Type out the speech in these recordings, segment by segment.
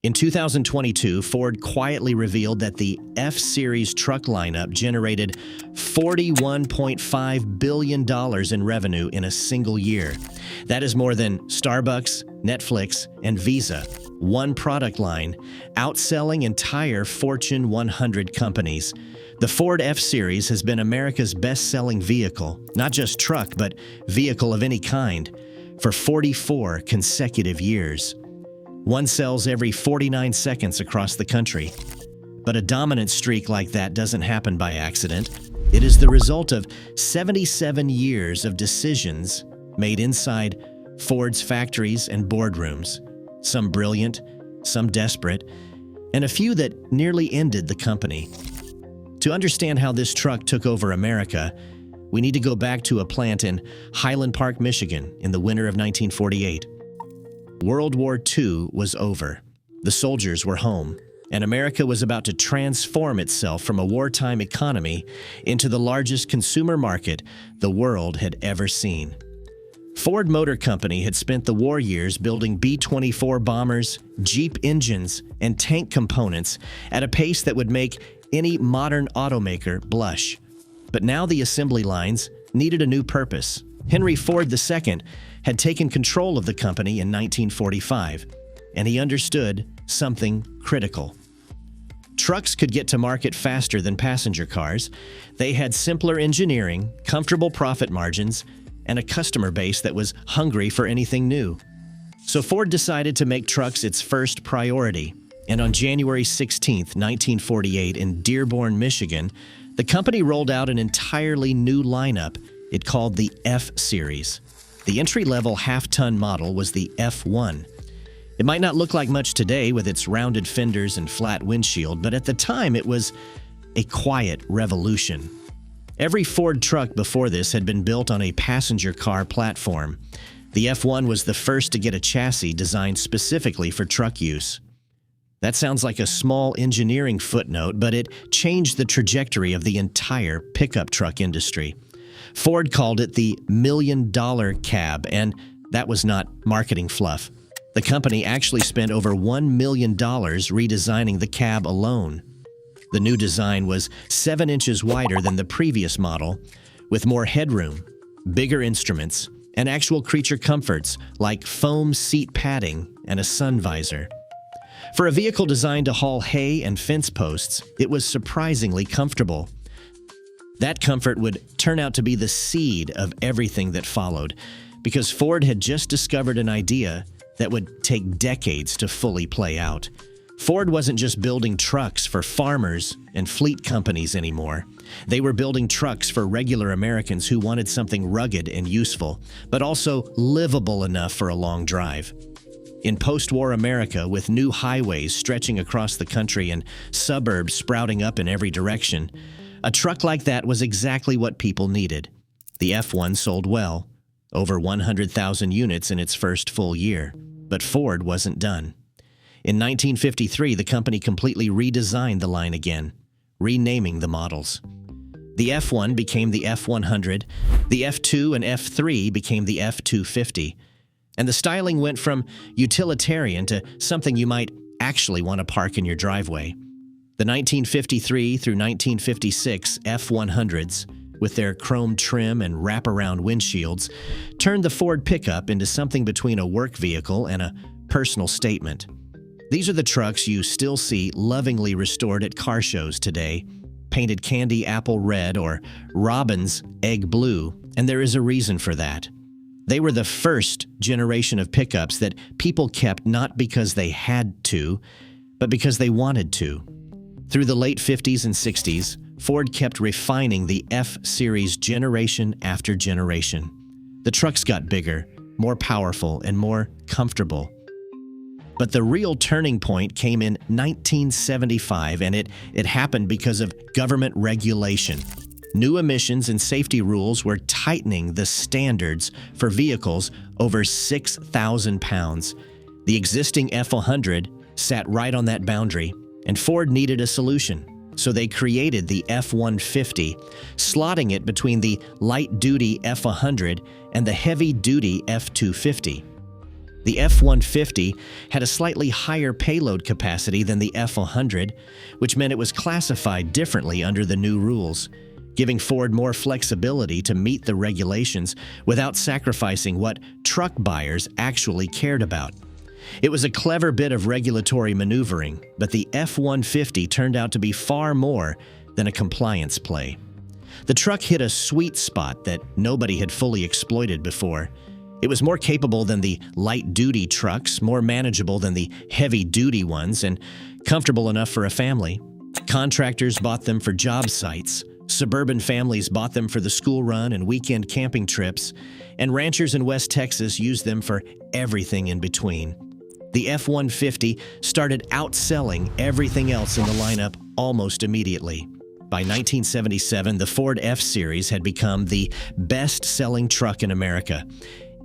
In 2022, Ford quietly revealed that the F-Series truck lineup generated $41.5 billion in revenue in a single year. That is more than Starbucks, Netflix, and Visa, one product line, outselling entire Fortune 100 companies. The Ford F-Series has been America's best-selling vehicle, not just truck, but vehicle of any kind, for 44 consecutive years. One sells every 49 seconds across the country. But a dominant streak like that doesn't happen by accident. It is the result of 77 years of decisions made inside Ford's factories and boardrooms, some brilliant, some desperate, and a few that nearly ended the company. To understand how this truck took over America, we need to go back to a plant in Highland Park, Michigan in the winter of 1948. World War II was over. The soldiers were home, and America was about to transform itself from a wartime economy into the largest consumer market the world had ever seen. Ford Motor Company had spent the war years building B-24 bombers, Jeep engines, and tank components at a pace that would make any modern automaker blush. But now the assembly lines needed a new purpose. Henry Ford II had taken control of the company in 1945, and he understood something critical. Trucks could get to market faster than passenger cars. They had simpler engineering, comfortable profit margins, and a customer base that was hungry for anything new. So Ford decided to make trucks its first priority, and on January 16, 1948, in Dearborn, Michigan, the company rolled out an entirely new lineup it called the F-Series. The entry-level half-ton model was the F1. It might not look like much today with its rounded fenders and flat windshield, but at the time it was a quiet revolution. Every Ford truck before this had been built on a passenger car platform. The F1 was the first to get a chassis designed specifically for truck use. That sounds like a small engineering footnote, but it changed the trajectory of the entire pickup truck industry. Ford called it the $1 million cab, and that was not marketing fluff. The company actually spent over $1 million redesigning the cab alone. The new design was 7 inches wider than the previous model, with more headroom, bigger instruments, and actual creature comforts like foam seat padding and a sun visor. For a vehicle designed to haul hay and fence posts, it was surprisingly comfortable. That comfort would turn out to be the seed of everything that followed, because Ford had just discovered an idea that would take decades to fully play out. Ford wasn't just building trucks for farmers and fleet companies anymore. They were building trucks for regular Americans who wanted something rugged and useful, but also livable enough for a long drive. In post-war America, with new highways stretching across the country and suburbs sprouting up in every direction, a truck like that was exactly what people needed. The F1 sold well, over 100,000 units in its first full year. But Ford wasn't done. In 1953, the company completely redesigned the line again, renaming the models. The F1 became the F-100, the F2 and F3 became the F-250, and the styling went from utilitarian to something you might actually want to park in your driveway. The 1953 through 1956 F-100s, with their chrome trim and wraparound windshields, turned the Ford pickup into something between a work vehicle and a personal statement. These are the trucks you still see lovingly restored at car shows today, painted candy apple red or robin's egg blue, and there is a reason for that. They were the first generation of pickups that people kept not because they had to, but because they wanted to. Through the late 50s and 60s, Ford kept refining the F-Series generation after generation. The trucks got bigger, more powerful, and more comfortable. But the real turning point came in 1975, and it happened because of government regulation. New emissions and safety rules were tightening the standards for vehicles over 6,000 pounds. The existing F-100 sat right on that boundary, and Ford needed a solution. So they created the F-150, slotting it between the light-duty F-100 and the heavy-duty F-250. The F-150 had a slightly higher payload capacity than the F-100, which meant it was classified differently under the new rules, giving Ford more flexibility to meet the regulations without sacrificing what truck buyers actually cared about. It was a clever bit of regulatory maneuvering, but the F-150 turned out to be far more than a compliance play. The truck hit a sweet spot that nobody had fully exploited before. It was more capable than the light-duty trucks, more manageable than the heavy-duty ones, and comfortable enough for a family. Contractors bought them for job sites, suburban families bought them for the school run and weekend camping trips, and ranchers in West Texas used them for everything in between. The F-150 started outselling everything else in the lineup almost immediately. By 1977, the Ford F-Series had become the best-selling truck in America,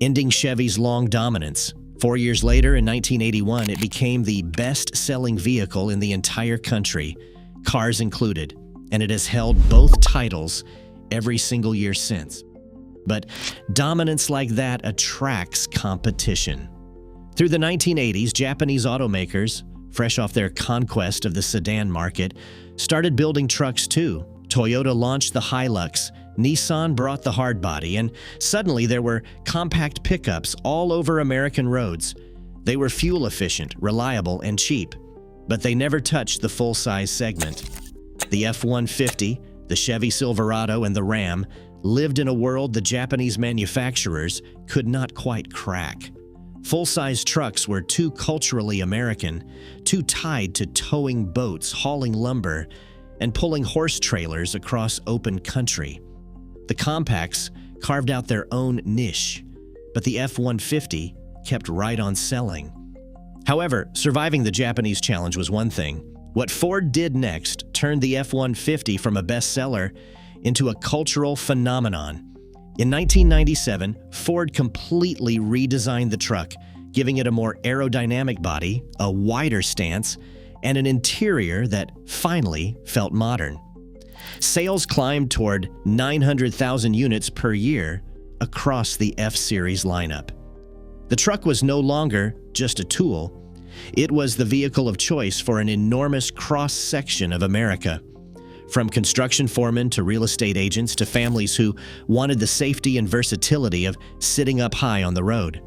ending Chevy's long dominance. 4 years later, in 1981, it became the best-selling vehicle in the entire country, cars included, and it has held both titles every single year since. But dominance like that attracts competition. Through the 1980s, Japanese automakers, fresh off their conquest of the sedan market, started building trucks too. Toyota launched the Hilux, Nissan brought the hardbody, and suddenly there were compact pickups all over American roads. They were fuel efficient, reliable, and cheap, but they never touched the full-size segment. The F-150, the Chevy Silverado, and the Ram lived in a world the Japanese manufacturers could not quite crack. Full-size trucks were too culturally American, too tied to towing boats, hauling lumber, and pulling horse trailers across open country. The compacts carved out their own niche, but the F-150 kept right on selling. However, surviving the Japanese challenge was one thing. What Ford did next turned the F-150 from a bestseller into a cultural phenomenon. In 1997, Ford completely redesigned the truck, giving it a more aerodynamic body, a wider stance, and an interior that finally felt modern. Sales climbed toward 900,000 units per year across the F-Series lineup. The truck was no longer just a tool. It was the vehicle of choice for an enormous cross-section of America. From construction foremen to real estate agents to families who wanted the safety and versatility of sitting up high on the road.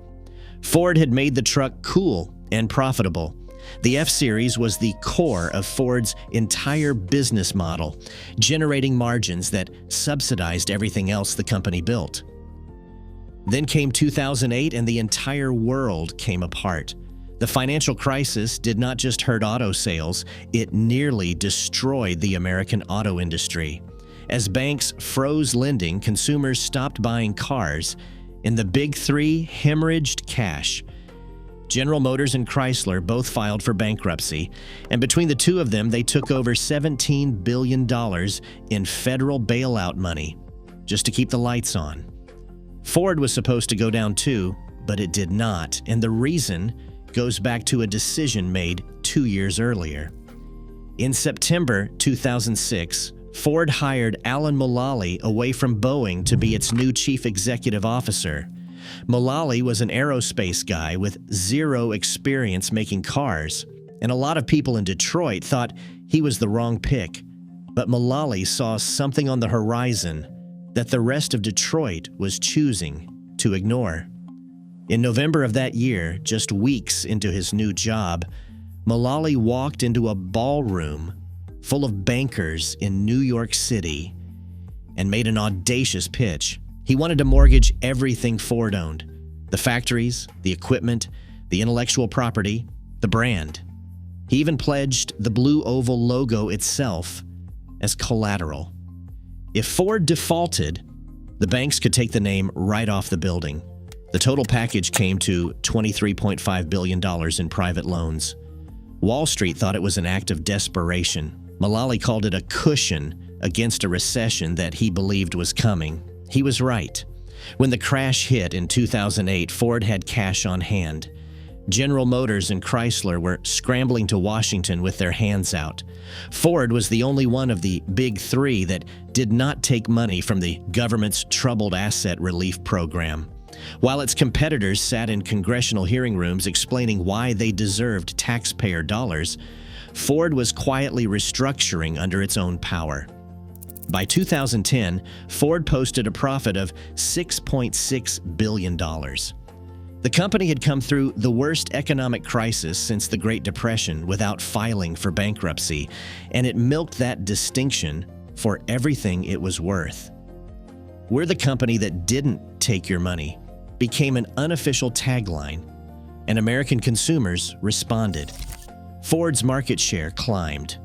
Ford had made the truck cool and profitable. The F-Series was the core of Ford's entire business model, generating margins that subsidized everything else the company built. Then came 2008 and the entire world came apart. The financial crisis did not just hurt auto sales, it nearly destroyed the American auto industry. As banks froze lending, consumers stopped buying cars, and the big three hemorrhaged cash. General Motors and Chrysler both filed for bankruptcy, and between the two of them, they took over $17 billion in federal bailout money just to keep the lights on. Ford was supposed to go down too, but it did not, and the reason goes back to a decision made 2 years earlier. In September 2006, Ford hired Alan Mulally away from Boeing to be its new chief executive officer. Mulally was an aerospace guy with zero experience making cars, and a lot of people in Detroit thought he was the wrong pick. But Mulally saw something on the horizon that the rest of Detroit was choosing to ignore. In November of that year, just weeks into his new job, Mulally walked into a ballroom full of bankers in New York City and made an audacious pitch. He wanted to mortgage everything Ford owned: the factories, the equipment, the intellectual property, the brand. He even pledged the blue oval logo itself as collateral. If Ford defaulted, the banks could take the name right off the building. The total package came to $23.5 billion in private loans. Wall Street thought it was an act of desperation. Mulally called it a cushion against a recession that he believed was coming. He was right. When the crash hit in 2008, Ford had cash on hand. General Motors and Chrysler were scrambling to Washington with their hands out. Ford was the only one of the big three that did not take money from the government's troubled asset relief program. While its competitors sat in congressional hearing rooms explaining why they deserved taxpayer dollars, Ford was quietly restructuring under its own power. By 2010, Ford posted a profit of $6.6 billion. The company had come through the worst economic crisis since the Great Depression without filing for bankruptcy, and it milked that distinction for everything it was worth. "We're the company that didn't take your money" became an unofficial tagline, and American consumers responded. Ford's market share climbed.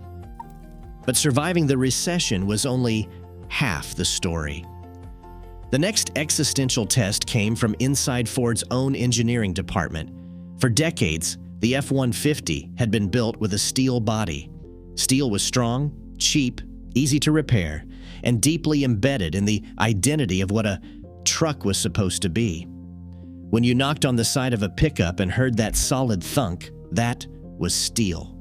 But surviving the recession was only half the story. The next existential test came from inside Ford's own engineering department. For decades, the F-150 had been built with a steel body. Steel was strong, cheap, easy to repair, and deeply embedded in the identity of what a truck was supposed to be. When you knocked on the side of a pickup and heard that solid thunk, that was steel.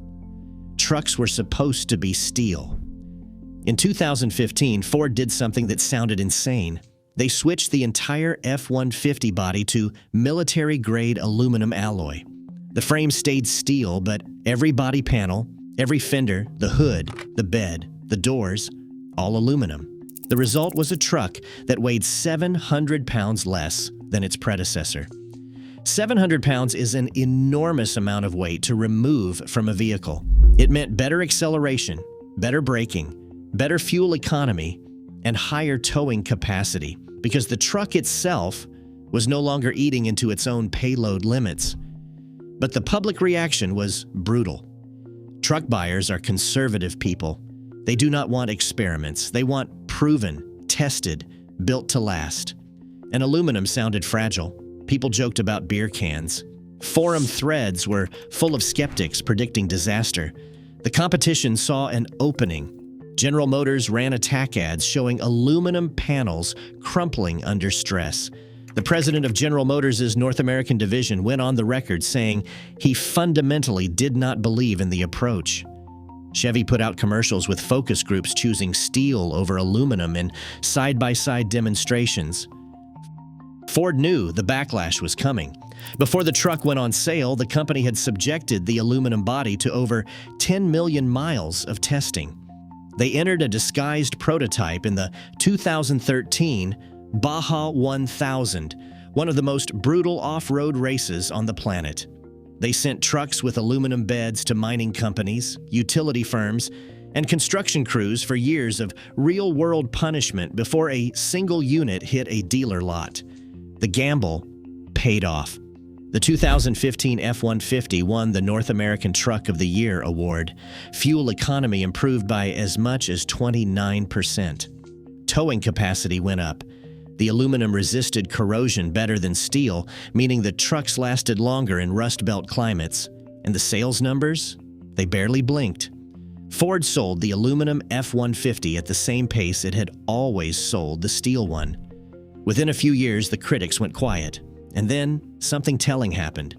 Trucks were supposed to be steel. In 2015, Ford did something that sounded insane. They switched the entire F-150 body to military-grade aluminum alloy. The frame stayed steel, but every body panel, every fender, the hood, the bed, the doors, all aluminum. The result was a truck that weighed 700 pounds less than its predecessor. 700 pounds is an enormous amount of weight to remove from a vehicle. It meant better acceleration, better braking, better fuel economy, and higher towing capacity, because the truck itself was no longer eating into its own payload limits. But the public reaction was brutal. Truck buyers are conservative people. They do not want experiments. They want proven, tested, built to last. And aluminum sounded fragile. People joked about beer cans. Forum threads were full of skeptics predicting disaster. The competition saw an opening. General Motors ran attack ads showing aluminum panels crumpling under stress. The president of General Motors' North American division went on the record saying he fundamentally did not believe in the approach. Chevy put out commercials with focus groups choosing steel over aluminum in side-by-side demonstrations. Ford knew the backlash was coming. Before the truck went on sale, the company had subjected the aluminum body to over 10 million miles of testing. They entered a disguised prototype in the 2013 Baja 1000, one of the most brutal off-road races on the planet. They sent trucks with aluminum beds to mining companies, utility firms, and construction crews for years of real-world punishment before a single unit hit a dealer lot. The gamble paid off. The 2015 F-150 won the North American Truck of the Year award. Fuel economy improved by as much as 29%. Towing capacity went up. The aluminum resisted corrosion better than steel, meaning the trucks lasted longer in Rust Belt climates. And the sales numbers? They barely blinked. Ford sold the aluminum F-150 at the same pace it had always sold the steel one. Within a few years, the critics went quiet. And then, something telling happened.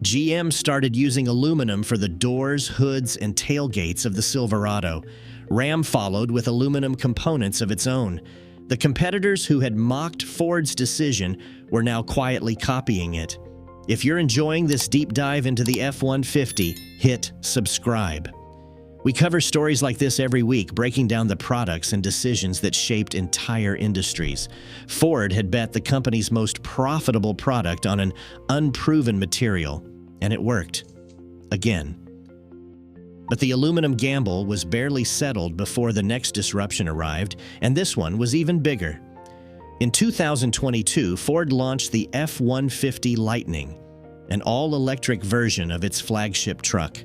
GM started using aluminum for the doors, hoods, and tailgates of the Silverado. Ram followed with aluminum components of its own. The competitors who had mocked Ford's decision were now quietly copying it. If you're enjoying this deep dive into the F-150, hit subscribe. We cover stories like this every week, breaking down the products and decisions that shaped entire industries. Ford had bet the company's most profitable product on an unproven material, and it worked. Again. But the aluminum gamble was barely settled before the next disruption arrived, and this one was even bigger. In 2022, Ford launched the F-150 Lightning, an all-electric version of its flagship truck.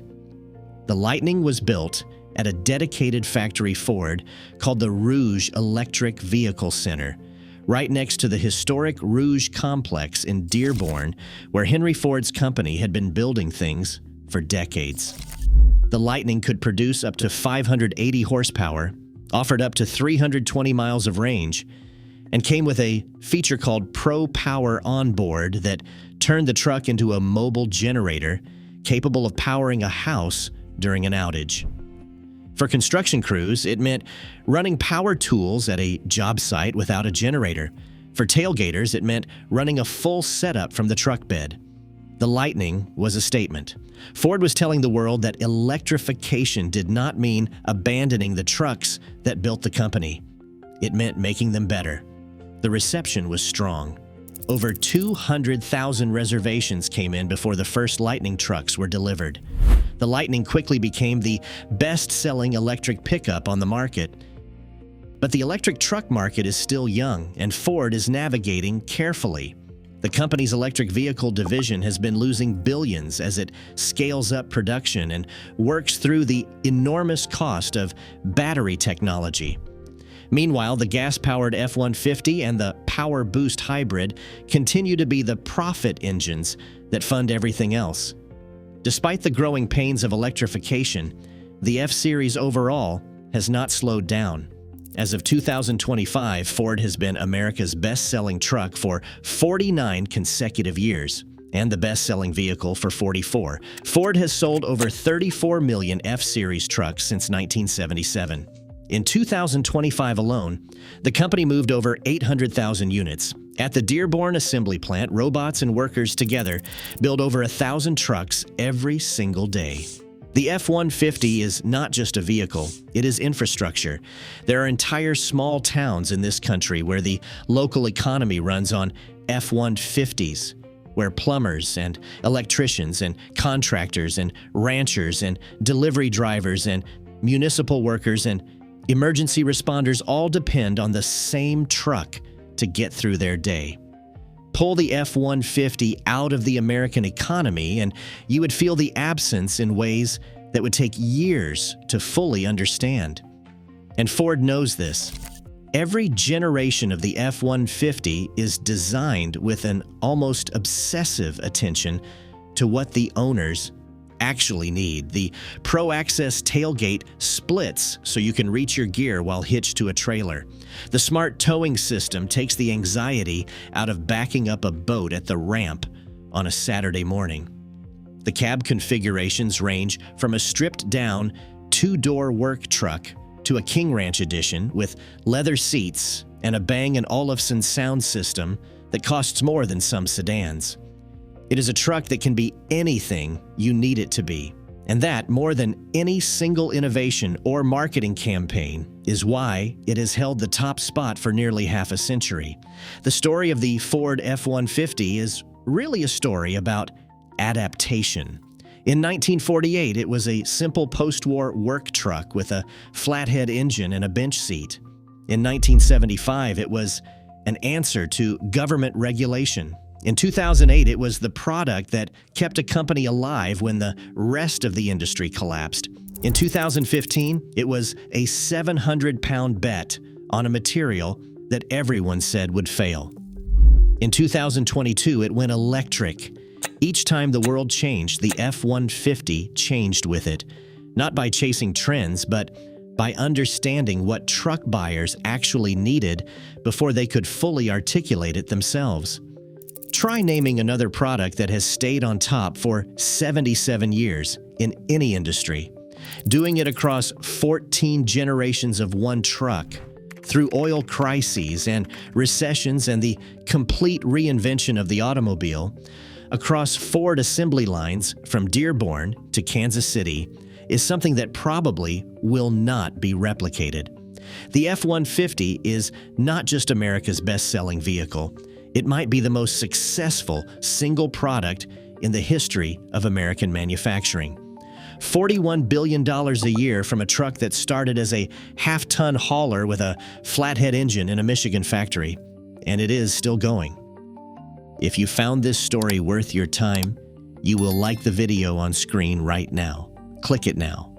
The Lightning was built at a dedicated factory Ford called the Rouge Electric Vehicle Center, right next to the historic Rouge Complex in Dearborn, where Henry Ford's company had been building things for decades. The Lightning could produce up to 580 horsepower, offered up to 320 miles of range, and came with a feature called Pro Power Onboard that turned the truck into a mobile generator capable of powering a house during an outage. For construction crews, it meant running power tools at a job site without a generator. For tailgaters, it meant running a full setup from the truck bed. The Lightning was a statement. Ford was telling the world that electrification did not mean abandoning the trucks that built the company. It meant making them better. The reception was strong. Over 200,000 reservations came in before the first Lightning trucks were delivered. The Lightning quickly became the best-selling electric pickup on the market. But the electric truck market is still young, and Ford is navigating carefully. The company's electric vehicle division has been losing billions as it scales up production and works through the enormous cost of battery technology. Meanwhile, the gas-powered F-150 and the Power Boost hybrid continue to be the profit engines that fund everything else. Despite the growing pains of electrification, the F-Series overall has not slowed down. As of 2025, Ford has been America's best-selling truck for 49 consecutive years and the best-selling vehicle for 44. Ford has sold over 34 million F-Series trucks since 1977. In 2025 alone, the company moved over 800,000 units. At the Dearborn assembly plant, robots and workers together build over 1,000 trucks every single day. The F-150 is not just a vehicle, it is infrastructure. There are entire small towns in this country where the local economy runs on F-150s, where plumbers and electricians and contractors and ranchers and delivery drivers and municipal workers and emergency responders all depend on the same truck to get through their day. Pull the F-150 out of the American economy and you would feel the absence in ways that would take years to fully understand. And Ford knows this. Every generation of the F-150 is designed with an almost obsessive attention to what the owners actually need. The Pro Access tailgate splits so you can reach your gear while hitched to a trailer. The smart towing system takes the anxiety out of backing up a boat at the ramp on a Saturday morning. The cab configurations range from a stripped-down two-door work truck to a King Ranch edition with leather seats and a Bang & Olufsen sound system that costs more than some sedans. It is a truck that can be anything you need it to be. And that, more than any single innovation or marketing campaign, is why it has held the top spot for nearly half a century. The story of the Ford F-150 is really a story about adaptation. In 1948, it was a simple post-war work truck with a flathead engine and a bench seat. In 1975, it was an answer to government regulation. In 2008, it was the product that kept a company alive when the rest of the industry collapsed. In 2015, it was a 700-pound bet on a material that everyone said would fail. In 2022, it went electric. Each time the world changed, the F-150 changed with it, not by chasing trends, but by understanding what truck buyers actually needed before they could fully articulate it themselves. Try naming another product that has stayed on top for 77 years in any industry, doing it across 14 generations of one truck, through oil crises and recessions and the complete reinvention of the automobile, across Ford assembly lines from Dearborn to Kansas City, is something that probably will not be replicated. The F-150 is not just America's best-selling vehicle. It might be the most successful single product in the history of American manufacturing. $41 billion a year from a truck that started as a half-ton hauler with a flathead engine in a Michigan factory, and it is still going. If you found this story worth your time, you will like the video on screen right now. Click it now.